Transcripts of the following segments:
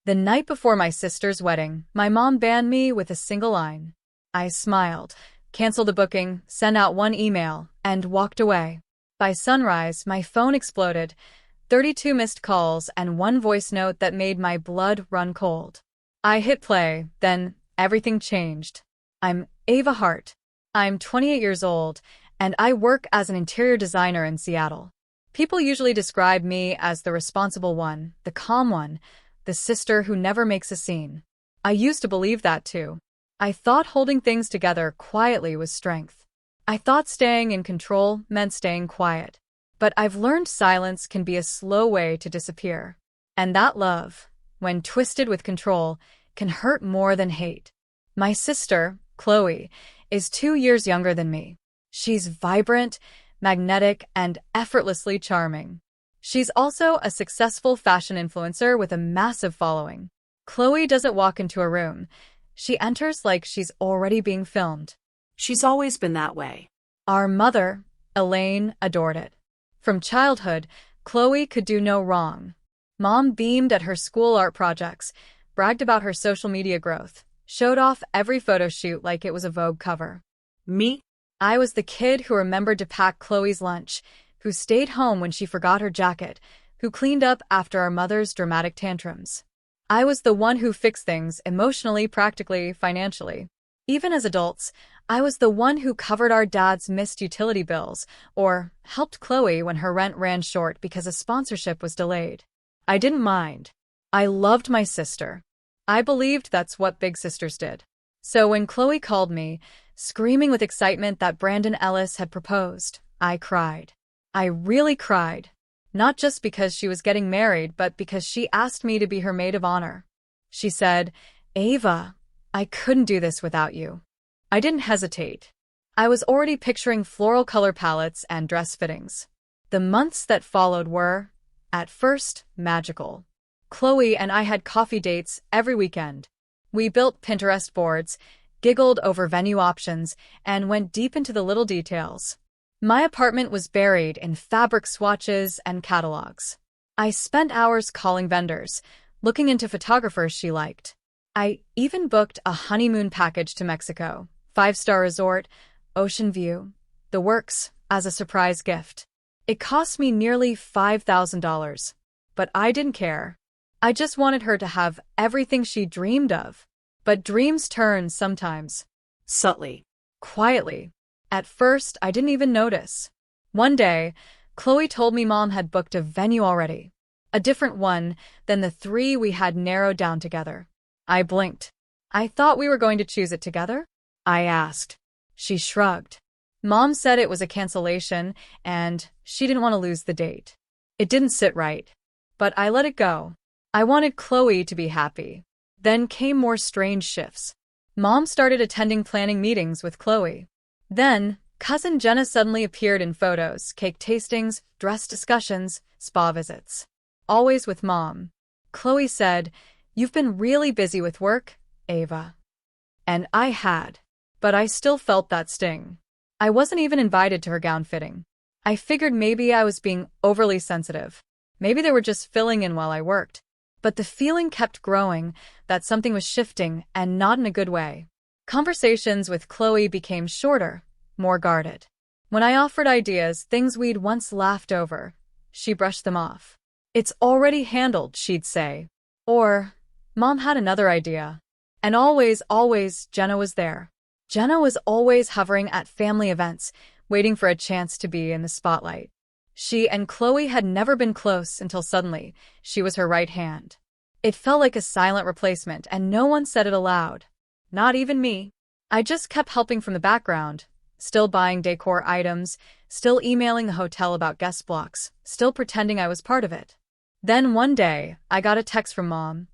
The night before my sister's wedding, my mom banned me with a single line. I smiled, canceled a booking, sent out one email, and walked away. By sunrise, my phone exploded, 32 missed calls and one voice note that made my blood run cold. I hit play, then everything changed. I'm Ava Hart. I'm 28 years old, and I work as an interior designer in Seattle. People usually describe me as the responsible one, the calm one, the sister who never makes a scene. I used to believe that too. I thought holding things together quietly was strength. I thought staying in control meant staying quiet. But I've learned silence can be a slow way to disappear. And that love, when twisted with control, can hurt more than hate. My sister, Chloe, is 2 years younger than me. She's vibrant, magnetic, and effortlessly charming. She's also a successful fashion influencer with a massive following. Chloe doesn't walk into a room. She enters like she's already being filmed. She's always been that way. Our mother, Elaine, adored it. From childhood, Chloe could do no wrong. Mom beamed at her school art projects, bragged about her social media growth, showed off every photo shoot like it was a Vogue cover. Me? I was the kid who remembered to pack Chloe's lunch, who stayed home when she forgot her jacket, who cleaned up after our mother's dramatic tantrums. I was the one who fixed things emotionally, practically, financially. Even as adults, I was the one who covered our dad's missed utility bills or helped Chloe when her rent ran short because a sponsorship was delayed. I didn't mind. I loved my sister. I believed that's what big sisters did. So when Chloe called me, screaming with excitement that Brandon Ellis had proposed, I cried. I really cried. Not just because she was getting married, but because she asked me to be her maid of honor. She said, "Ava, I couldn't do this without you." I didn't hesitate. I was already picturing floral color palettes and dress fittings. The months that followed were, at first, magical. Chloe and I had coffee dates every weekend. We built Pinterest boards, giggled over venue options, and went deep into the little details. My apartment was buried in fabric swatches and catalogs. I spent hours calling vendors, looking into photographers she liked. I even booked a honeymoon package to Mexico, 5-star resort, ocean view, the works, as a surprise gift. It cost me nearly $5,000, but I didn't care. I just wanted her to have everything she dreamed of. But dreams turn sometimes. Subtly. Quietly. At first, I didn't even notice. One day, Chloe told me Mom had booked a venue already. A different one than the 3 we had narrowed down together. I blinked. "I thought we were going to choose it together?" I asked. She shrugged. Mom said it was a cancellation, and she didn't want to lose the date. It didn't sit right. But I let it go. I wanted Chloe to be happy. Then came more strange shifts. Mom started attending planning meetings with Chloe. Then, cousin Jenna suddenly appeared in photos, cake tastings, dress discussions, spa visits. Always with Mom. Chloe said, "You've been really busy with work, Ava." And I had. But I still felt that sting. I wasn't even invited to her gown fitting. I figured maybe I was being overly sensitive. Maybe they were just filling in while I worked. But the feeling kept growing that something was shifting, and not in a good way. Conversations with Chloe became shorter, more guarded. When I offered ideas, things we'd once laughed over, she brushed them off. "It's already handled," she'd say. Or, "Mom had another idea." And always, Jenna was there. Jenna was always hovering at family events, waiting for a chance to be in the spotlight. She and Chloe had never been close until suddenly, she was her right hand. It felt like a silent replacement, and no one said it aloud. Not even me. I just kept helping from the background, still buying decor items, still emailing the hotel about guest blocks, still pretending I was part of it. Then one day, I got a text from Mom.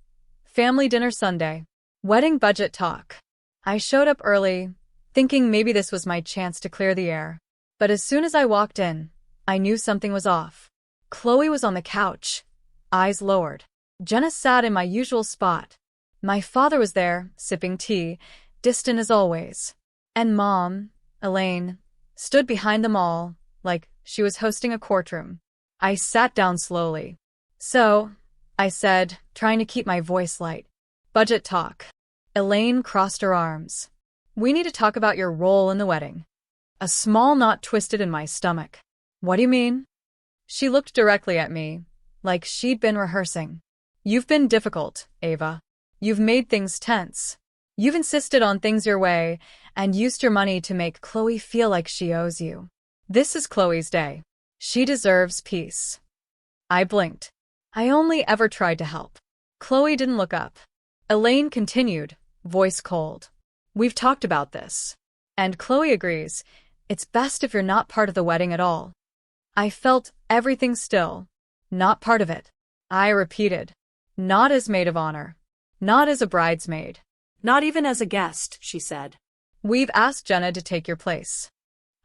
"Family dinner Sunday. Wedding budget talk." I showed up early, thinking maybe this was my chance to clear the air. But as soon as I walked in, I knew something was off. Chloe was on the couch, eyes lowered. Jenna sat in my usual spot. My father was there, sipping tea, distant as always. And Mom, Elaine, stood behind them all, like she was hosting a courtroom. I sat down slowly. "So, I said, trying to keep my voice light. Budget talk. Elaine crossed her arms. We need to talk about your role in the wedding. A small knot twisted in my stomach. What do you mean? She looked directly at me, like she'd been rehearsing. You've been difficult, Ava. You've made things tense. You've insisted on things your way and used your money to make Chloe feel like she owes you. This is Chloe's day. She deserves peace. I blinked. I only ever tried to help. Chloe didn't look up. Elaine continued, voice cold. We've talked about this. And Chloe agrees. It's best if you're not part of the wedding at all. I felt everything still. Not part of it. I repeated. Not as maid of honor. Not as a bridesmaid. Not even as a guest, she said. We've asked Jenna to take your place.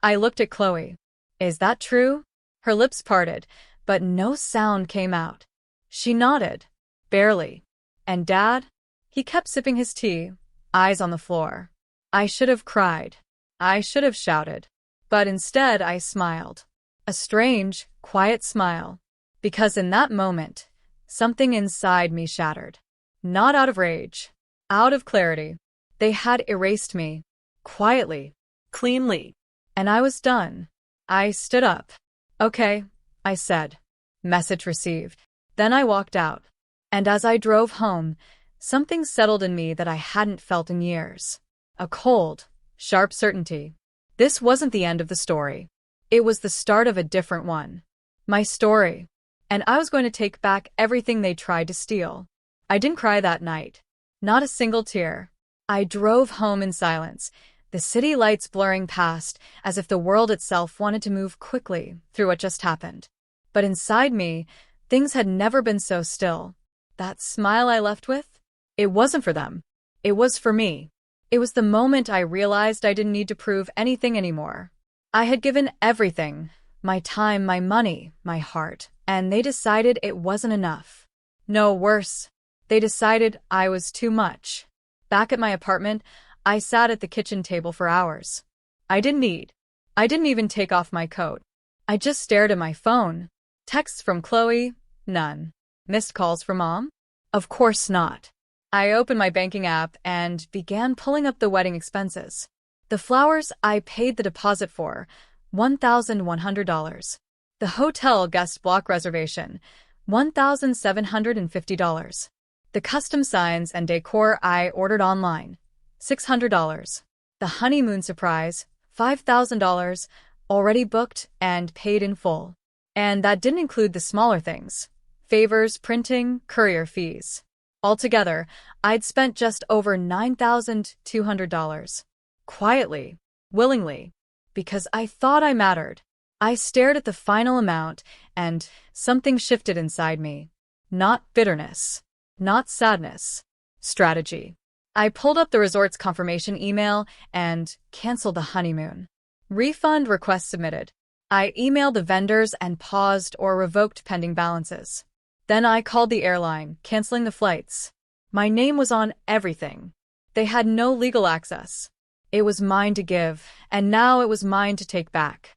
I looked at Chloe. Is that true? Her lips parted, but no sound came out. She nodded. Barely. And Dad? He kept sipping his tea, eyes on the floor. I should have cried. I should have shouted. But instead I smiled. A strange, quiet smile. Because in that moment, something inside me shattered. Not out of rage. Out of clarity. They had erased me. Quietly. Cleanly. And I was done. I stood up. Okay, I said. Message received. Then I walked out. And as I drove home, something settled in me that I hadn't felt in years. A cold, sharp certainty. This wasn't the end of the story. It was the start of a different one. My story. And I was going to take back everything they tried to steal. I didn't cry that night. Not a single tear. I drove home in silence, the city lights blurring past as if the world itself wanted to move quickly through what just happened. But inside me, things had never been so still. That smile I left with? It wasn't for them. It was for me. It was the moment I realized I didn't need to prove anything anymore. I had given everything, my time, my money, my heart, and they decided it wasn't enough. No, worse. They decided I was too much. Back at my apartment, I sat at the kitchen table for hours. I didn't eat. I didn't even take off my coat. I just stared at my phone. Texts from Chloe? None. Missed calls from Mom? Of course not. I opened my banking app and began pulling up the wedding expenses. The flowers I paid the deposit for, $1,100. The hotel guest block reservation, $1,750. The custom signs and decor I ordered online, $600. The honeymoon surprise, $5,000, already booked and paid in full. And that didn't include the smaller things. Favors, printing, courier fees. Altogether, I'd spent just over $9,200. Quietly, willingly, because I thought I mattered. I stared at the final amount, and something shifted inside me. Not bitterness. Not sadness. Strategy. I pulled up the resort's confirmation email and canceled the honeymoon. Refund request submitted. I emailed the vendors and paused or revoked pending balances. Then I called the airline, canceling the flights. My name was on everything. They had no legal access. It was mine to give, and now it was mine to take back.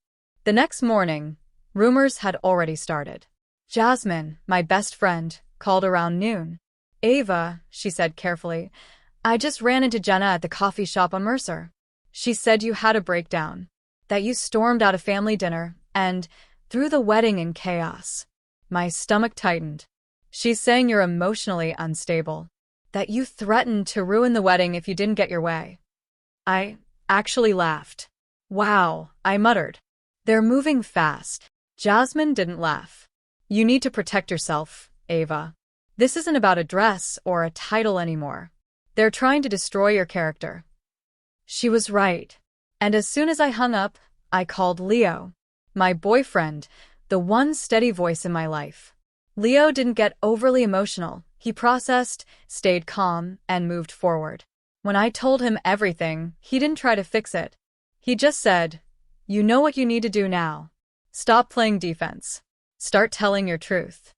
The next morning, rumors had already started. Jasmine, my best friend, called around noon. Ava, she said carefully, I just ran into Jenna at the coffee shop on Mercer. She said you had a breakdown, that you stormed out of family dinner, and threw the wedding in chaos. My stomach tightened. She's saying you're emotionally unstable, that you threatened to ruin the wedding if you didn't get your way. I actually laughed. Wow, I muttered. They're moving fast. Jasmine didn't laugh. You need to protect yourself, Ava. This isn't about a dress or a title anymore. They're trying to destroy your character. She was right. And as soon as I hung up, I called Leo, my boyfriend, the one steady voice in my life. Leo didn't get overly emotional. He processed, stayed calm, and moved forward. When I told him everything, he didn't try to fix it. He just said, you know what you need to do now. Stop playing defense. Start telling your truth.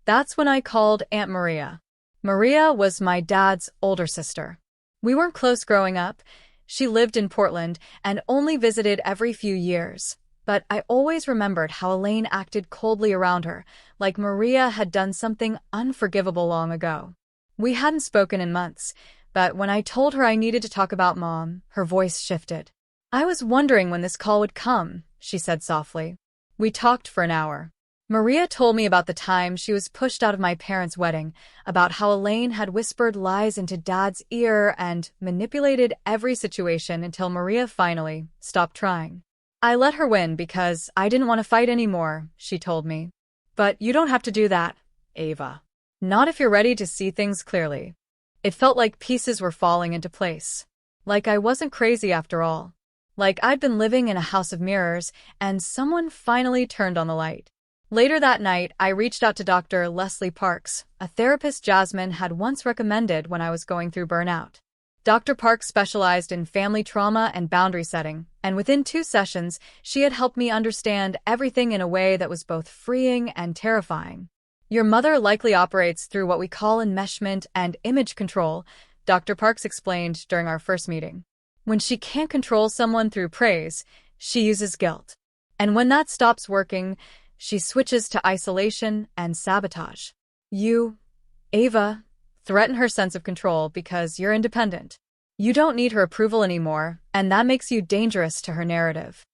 That's when I called Aunt Maria. Maria was my dad's older sister. We weren't close growing up. She lived in Portland and only visited every few years. But I always remembered how Elaine acted coldly around her, like Maria had done something unforgivable long ago. We hadn't spoken in months, but when I told her I needed to talk about Mom, her voice shifted. "I was wondering when this call would come," she said softly. We talked for an hour. Maria told me about the time she was pushed out of my parents' wedding, about how Elaine had whispered lies into Dad's ear and manipulated every situation until Maria finally stopped trying. "I let her win because I didn't want to fight anymore," she told me. "But you don't have to do that, Ava. Not if you're ready to see things clearly." It felt like pieces were falling into place. Like I wasn't crazy after all. Like I'd been living in a house of mirrors, and someone finally turned on the light. Later that night, I reached out to Dr. Leslie Parks, a therapist Jasmine had once recommended when I was going through burnout. Dr. Parks specialized in family trauma and boundary setting, and within 2 sessions, she had helped me understand everything in a way that was both freeing and terrifying. "Your mother likely operates through what we call enmeshment and image control," Dr. Parks explained during our first meeting. "When she can't control someone through praise, she uses guilt. And when that stops working, she switches to isolation and sabotage. You, Ava, threaten her sense of control because you're independent. You don't need her approval anymore, and that makes you dangerous to her narrative."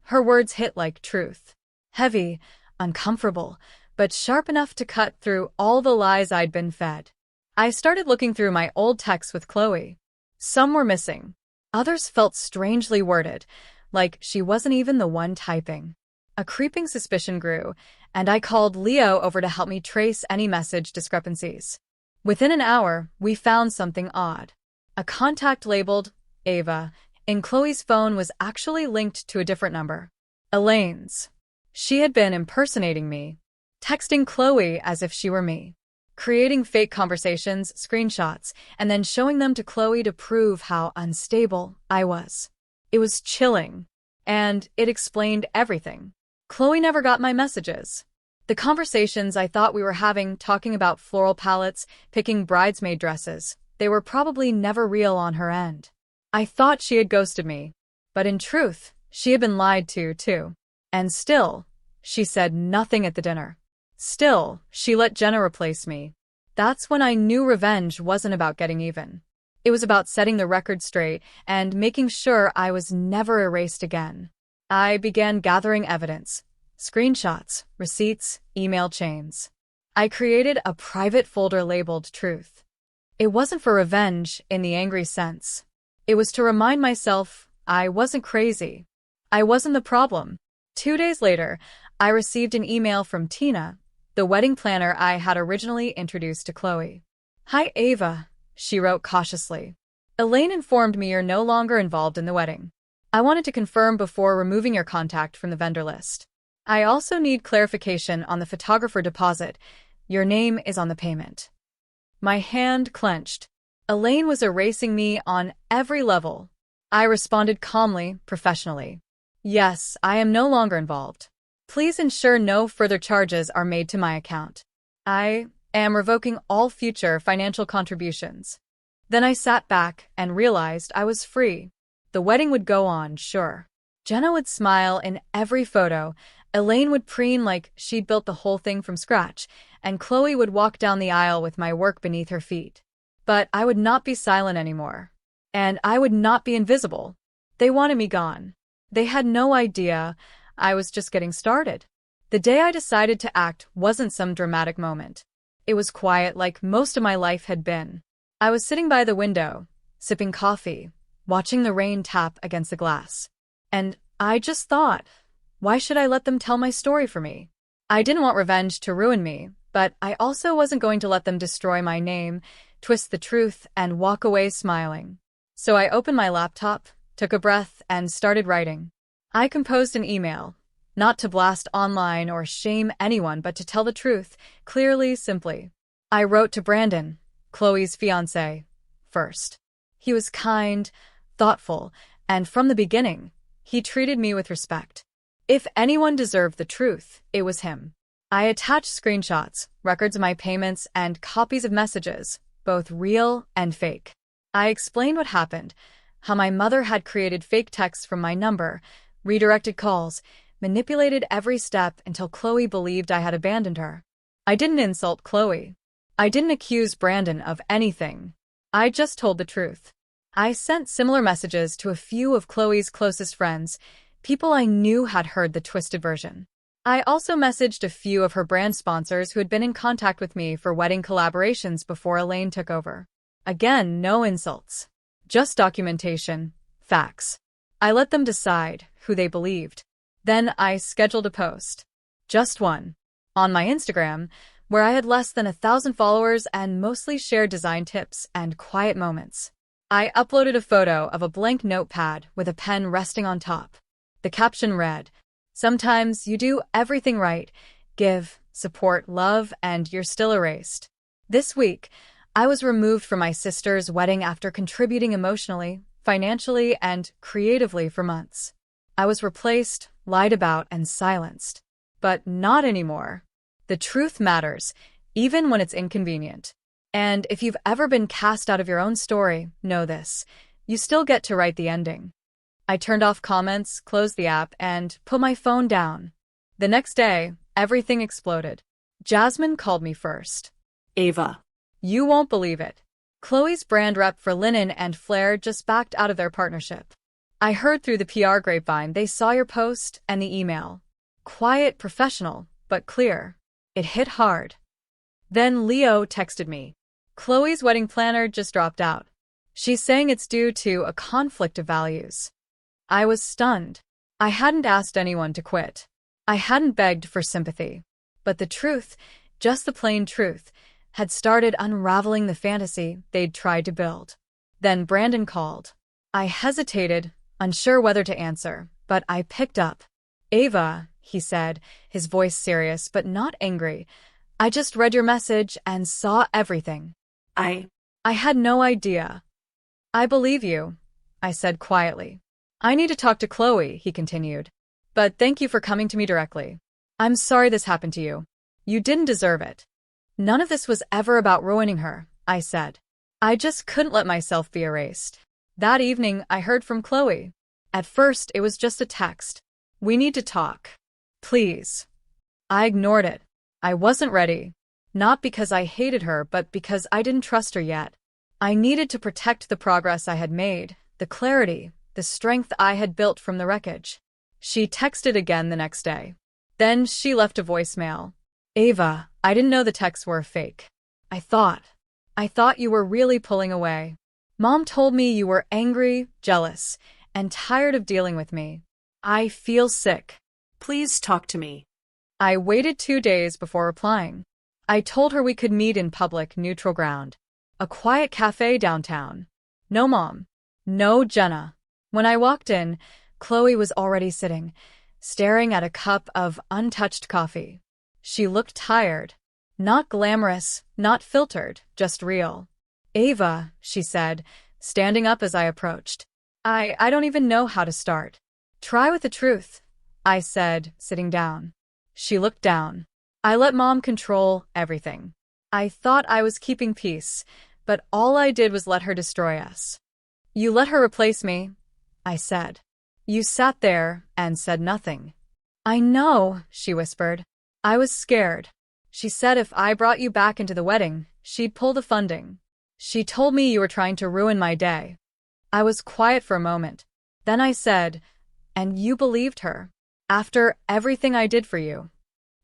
Her words hit like truth. Heavy, uncomfortable, but sharp enough to cut through all the lies I'd been fed. I started looking through my old texts with Chloe. Some were missing. Others felt strangely worded, like she wasn't even the one typing. A creeping suspicion grew, and I called Leo over to help me trace any message discrepancies. Within an hour, we found something odd. A contact labeled Ava in Chloe's phone was actually linked to a different number. Elaine's. She had been impersonating me, texting Chloe as if she were me, creating fake conversations, screenshots, and then showing them to Chloe to prove how unstable I was. It was chilling, and it explained everything. Chloe never got my messages. The conversations I thought we were having, talking about floral palettes, picking bridesmaid dresses, they were probably never real on her end. I thought she had ghosted me, but in truth, she had been lied to, too. And still, she said nothing at the dinner. Still, she let Jenna replace me. That's when I knew revenge wasn't about getting even. It was about setting the record straight and making sure I was never erased again. I began gathering evidence. Screenshots, receipts, email chains. I created a private folder labeled Truth. It wasn't for revenge in the angry sense. It was to remind myself I wasn't crazy. I wasn't the problem. 2 days later, I received an email from Tina, the wedding planner I had originally introduced to Chloe. "Hi, Ava," she wrote cautiously. "Elaine informed me you're no longer involved in the wedding. I wanted to confirm before removing your contact from the vendor list. I also need clarification on the photographer deposit. Your name is on the payment." My hand clenched. Elaine was erasing me on every level. I responded calmly, professionally. "Yes, I am no longer involved. Please ensure no further charges are made to my account. I am revoking all future financial contributions." Then I sat back and realized I was free. The wedding would go on, sure. Jenna would smile in every photo, Elaine would preen like she'd built the whole thing from scratch, and Chloe would walk down the aisle with my work beneath her feet. But I would not be silent anymore. And I would not be invisible. They wanted me gone. They had no idea I was just getting started. The day I decided to act wasn't some dramatic moment. It was quiet like most of my life had been. I was sitting by the window, sipping coffee, watching the rain tap against the glass. And I just thought, why should I let them tell my story for me? I didn't want revenge to ruin me, but I also wasn't going to let them destroy my name, twist the truth, and walk away smiling. So I opened my laptop, took a breath, and started writing. I composed an email, not to blast online or shame anyone, but to tell the truth, clearly, simply. I wrote to Brandon, Chloe's fiancé, first. He was kind, thoughtful, and from the beginning, he treated me with respect. If anyone deserved the truth, it was him. I attached screenshots, records of my payments, and copies of messages, both real and fake. I explained what happened, how my mother had created fake texts from my number, redirected calls, manipulated every step until Chloe believed I had abandoned her. I didn't insult Chloe. I didn't accuse Brandon of anything. I just told the truth. I sent similar messages to a few of Chloe's closest friends, people I knew had heard the twisted version. I also messaged a few of her brand sponsors who had been in contact with me for wedding collaborations before Elaine took over. Again, no insults. Just documentation, facts. I let them decide who they believed. Then I scheduled a post. Just one. On my Instagram, where I had less than 1,000 followers and mostly shared design tips and quiet moments. I uploaded a photo of a blank notepad with a pen resting on top. The caption read, "Sometimes you do everything right, give, support, love, and you're still erased." This week, I was removed from my sister's wedding after contributing emotionally, financially, and creatively for months. I was replaced, lied about, and silenced. But not anymore. The truth matters, even when it's inconvenient. And if you've ever been cast out of your own story, know this. You still get to write the ending. I turned off comments, closed the app, and put my phone down. The next day, everything exploded. Jasmine called me first. Ava. You won't believe it. Chloe's brand rep for linen and Flair just backed out of their partnership. I heard through the PR grapevine they saw your post and the email. Quiet, professional, but clear. It hit hard. Then Leo texted me. Chloe's wedding planner just dropped out. She's saying it's due to a conflict of values. I was stunned. I hadn't asked anyone to quit. I hadn't begged for sympathy. But the truth, just the plain truth, had started unraveling the fantasy they'd tried to build. Then Brandon called. I hesitated, unsure whether to answer, but I picked up. Ava, he said, his voice serious but not angry. I just read your message and saw everything. I had no idea. I believe you, I said quietly. I need to talk to Chloe, he continued. But thank you for coming to me directly. I'm sorry this happened to you. You didn't deserve it. None of this was ever about ruining her, I said. I just couldn't let myself be erased. That evening, I heard from Chloe. At first, it was just a text. We need to talk. Please. I ignored it. I wasn't ready. Not because I hated her, but because I didn't trust her yet. I needed to protect the progress I had made, the clarity, the strength I had built from the wreckage. She texted again the next day. Then she left a voicemail. Ava, I didn't know the texts were fake. I thought you were really pulling away. Mom told me you were angry, jealous, and tired of dealing with me. I feel sick. Please talk to me. I waited 2 days before replying. I told her we could meet in public, neutral ground. A quiet cafe downtown. No mom. No Jenna. When I walked in, Chloe was already sitting, staring at a cup of untouched coffee. She looked tired. Not glamorous, not filtered, just real. Ava, she said, standing up as I approached. I don't even know how to start. Try with the truth, I said, sitting down. She looked down. I let Mom control everything. I thought I was keeping peace, but all I did was let her destroy us. You let her replace me, I said. You sat there and said nothing. I know, she whispered. I was scared. She said if I brought you back into the wedding, she'd pull the funding. She told me you were trying to ruin my day. I was quiet for a moment. Then I said, and you believed her, after everything I did for you.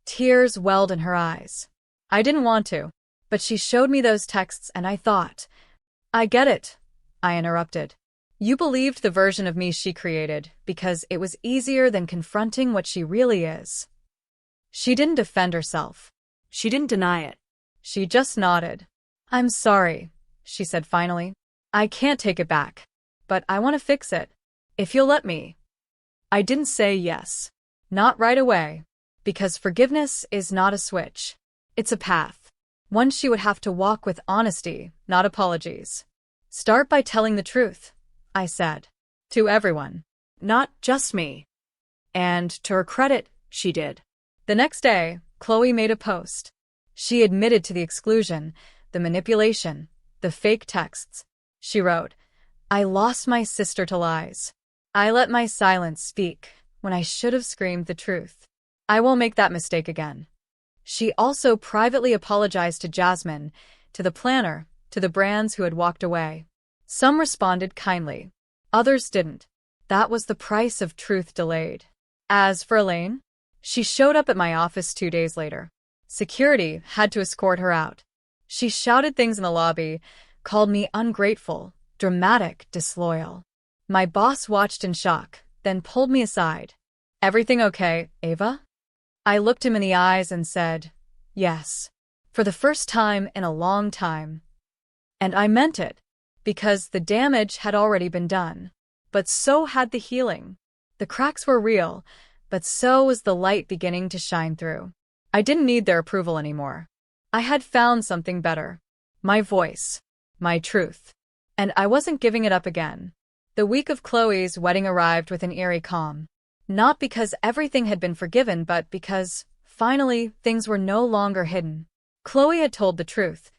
Tears welled in her eyes. I didn't want to, but she showed me those texts and I thought, I get it, I interrupted. You believed the version of me she created because it was easier than confronting what she really is. She didn't defend herself. She didn't deny it. She just nodded. I'm sorry, she said finally. I can't take it back, but I want to fix it, if you'll let me. I didn't say yes. Not right away. Because forgiveness is not a switch. It's a path. One she would have to walk with honesty, not apologies. Start by telling the truth, I said. To everyone. Not just me. And to her credit, she did. The next day, Chloe made a post. She admitted to the exclusion, the manipulation, the fake texts. She wrote, I lost my sister to lies. I let my silence speak when I should have screamed the truth. I won't make that mistake again. She also privately apologized to Jasmine, to the planner, to the brands who had walked away. Some responded kindly. Others didn't. That was the price of truth delayed. As for Elaine, she showed up at my office 2 days later. Security had to escort her out. She shouted things in the lobby, called me ungrateful, dramatic, disloyal. My boss watched in shock, then pulled me aside. "Everything okay, Ava?" I looked him in the eyes and said, "Yes." For the first time in a long time. And I meant it, because the damage had already been done. But so had the healing. The cracks were real, but so was the light beginning to shine through. I didn't need their approval anymore. I had found something better. My voice. My truth. And I wasn't giving it up again. The week of Chloe's wedding arrived with an eerie calm. Not because everything had been forgiven, but because, finally, things were no longer hidden. Chloe had told the truth,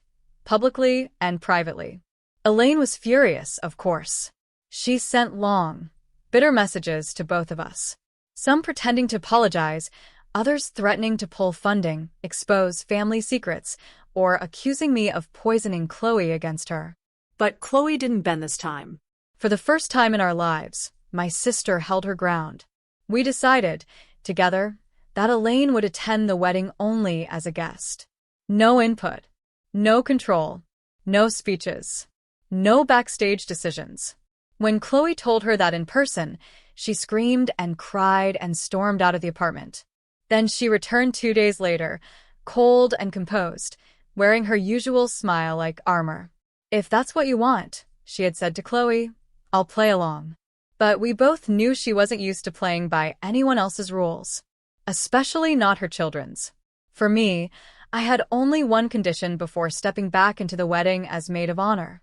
publicly and privately. Elaine was furious, of course. She sent long, bitter messages to both of us. Some pretending to apologize, others threatening to pull funding, expose family secrets, or accusing me of poisoning Chloe against her. But Chloe didn't bend this time. For the first time in our lives, my sister held her ground. We decided, together, that Elaine would attend the wedding only as a guest. No input, no control, no speeches, no backstage decisions. When Chloe told her that in person, she screamed and cried and stormed out of the apartment. Then she returned 2 days later, cold and composed, wearing her usual smile like armor. "If that's what you want," she had said to Chloe, "I'll play along." But we both knew she wasn't used to playing by anyone else's rules, especially not her children's. For me, I had only one condition before stepping back into the wedding as maid of honor: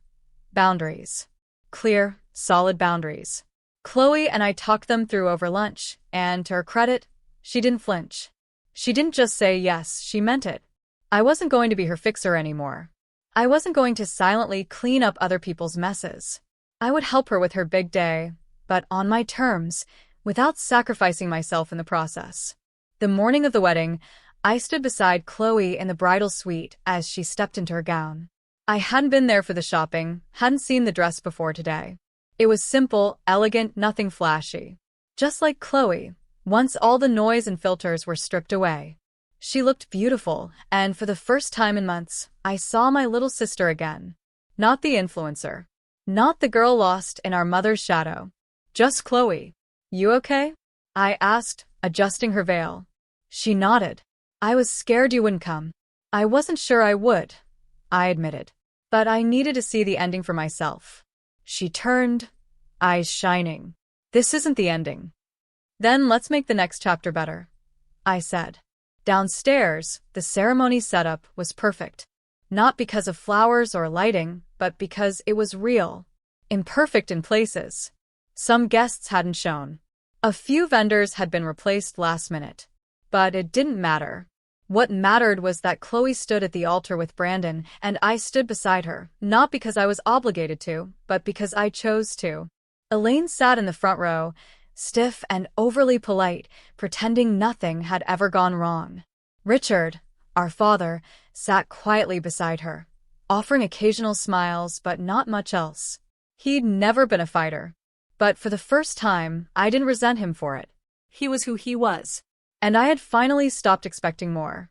boundaries. Clear, solid boundaries. Chloe and I talked them through over lunch, and to her credit, she didn't flinch. She didn't just say yes, she meant it. I wasn't going to be her fixer anymore. I wasn't going to silently clean up other people's messes. I would help her with her big day, but on my terms, without sacrificing myself in the process. The morning of the wedding, I stood beside Chloe in the bridal suite as she stepped into her gown. I hadn't been there for the shopping, hadn't seen the dress before today. It was simple, elegant, nothing flashy. Just like Chloe, once all the noise and filters were stripped away. She looked beautiful, and for the first time in months, I saw my little sister again. Not the influencer. Not the girl lost in our mother's shadow. Just Chloe. "You okay?" I asked, adjusting her veil. She nodded. "I was scared you wouldn't come." "I wasn't sure I would," I admitted. "But I needed to see the ending for myself." She turned, eyes shining. "This isn't the ending." "Then let's make the next chapter better," I said. Downstairs, the ceremony setup was perfect. Not because of flowers or lighting, but because it was real. Imperfect in places. Some guests hadn't shown. A few vendors had been replaced last minute. But it didn't matter. What mattered was that Chloe stood at the altar with Brandon, and I stood beside her, not because I was obligated to, but because I chose to. Elaine sat in the front row, stiff and overly polite, pretending nothing had ever gone wrong. Richard, our father, sat quietly beside her, offering occasional smiles but not much else. He'd never been a fighter. But for the first time, I didn't resent him for it. He was who he was. And I had finally stopped expecting more.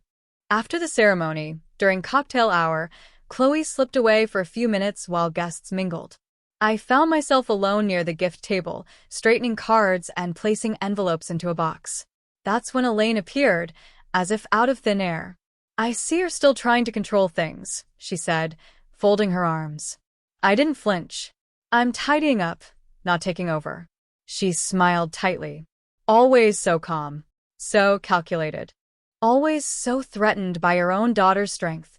After the ceremony, during cocktail hour, Chloe slipped away for a few minutes while guests mingled. I found myself alone near the gift table, straightening cards and placing envelopes into a box. That's when Elaine appeared, as if out of thin air. "I see you're still trying to control things," she said, folding her arms. I didn't flinch. "I'm tidying up, not taking over." She smiled tightly. Always so calm. So calculated. Always so threatened by her own daughter's strength,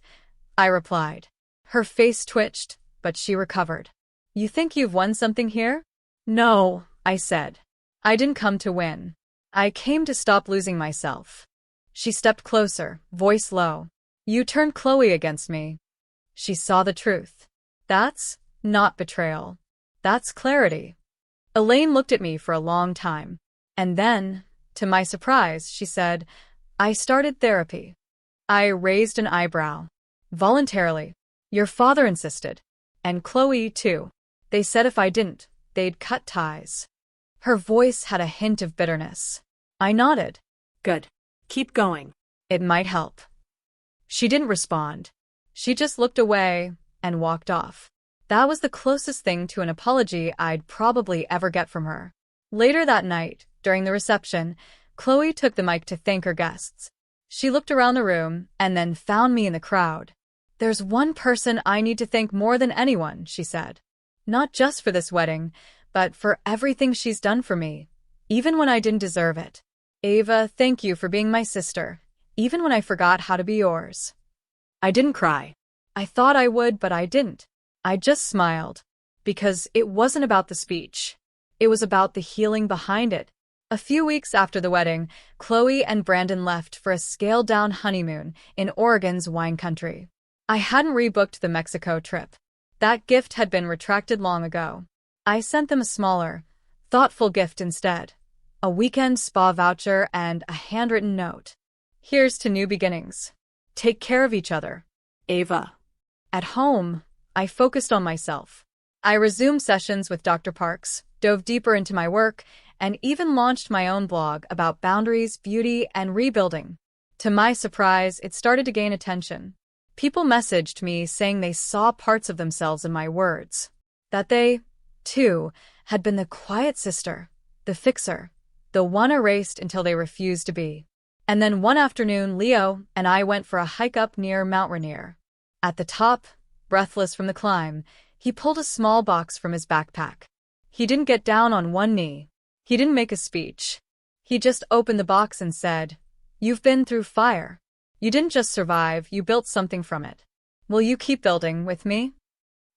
I replied. Her face twitched, but she recovered. "You think you've won something here?" "No," I said. "I didn't come to win. I came to stop losing myself." She stepped closer, voice low. "You turned Chloe against me." She saw the truth. That's not betrayal. That's clarity. Elaine looked at me for a long time. And then, to my surprise, she said, I started therapy. I raised an eyebrow. Voluntarily. Your father insisted. And Chloe, too. They said if I didn't, they'd cut ties. Her voice had a hint of bitterness. I nodded. Good. Keep going. It might help. She didn't respond. She just looked away and walked off. That was the closest thing to an apology I'd probably ever get from her. Later that night, during the reception, Chloe took the mic to thank her guests. She looked around the room and then found me in the crowd. There's one person I need to thank more than anyone, she said. Not just for this wedding, but for everything she's done for me, even when I didn't deserve it. Ava, thank you for being my sister, even when I forgot how to be yours. I didn't cry. I thought I would, but I didn't. I just smiled. Because it wasn't about the speech. It was about the healing behind it. A few weeks after the wedding, Chloe and Brandon left for a scaled-down honeymoon in Oregon's wine country. I hadn't rebooked the Mexico trip. That gift had been retracted long ago. I sent them a smaller, thoughtful gift instead. A weekend spa voucher and a handwritten note. Here's to new beginnings. Take care of each other. Ava. At home, I focused on myself. I resumed sessions with Dr. Parks, dove deeper into my work, and even launched my own blog about boundaries, beauty, and rebuilding. To my surprise, it started to gain attention. People messaged me saying they saw parts of themselves in my words. That they, too, had been the quiet sister, the fixer, the one erased until they refused to be. And then one afternoon, Leo and I went for a hike up near Mount Rainier. At the top, breathless from the climb, he pulled a small box from his backpack. He didn't get down on one knee. He didn't make a speech. He just opened the box and said, "You've been through fire. You didn't just survive, you built something from it. Will you keep building with me?"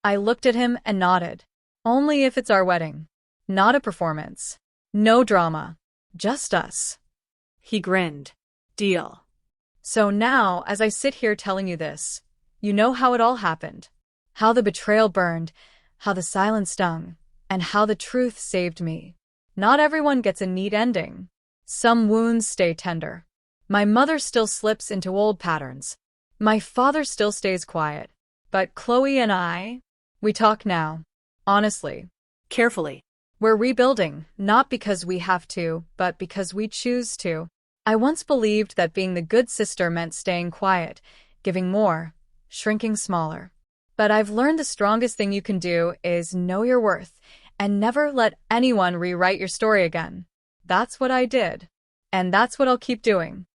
I looked at him and nodded. Only if it's our wedding. Not a performance. No drama. Just us. He grinned. Deal. So now, as I sit here telling you this, you know how it all happened. How the betrayal burned, how the silence stung, and how the truth saved me. Not everyone gets a neat ending. Some wounds stay tender. My mother still slips into old patterns. My father still stays quiet. But Chloe and I, we talk now. Honestly. Carefully. We're rebuilding, not because we have to, but because we choose to. I once believed that being the good sister meant staying quiet, giving more, shrinking smaller. But I've learned the strongest thing you can do is know your worth and never let anyone rewrite your story again. That's what I did. And that's what I'll keep doing.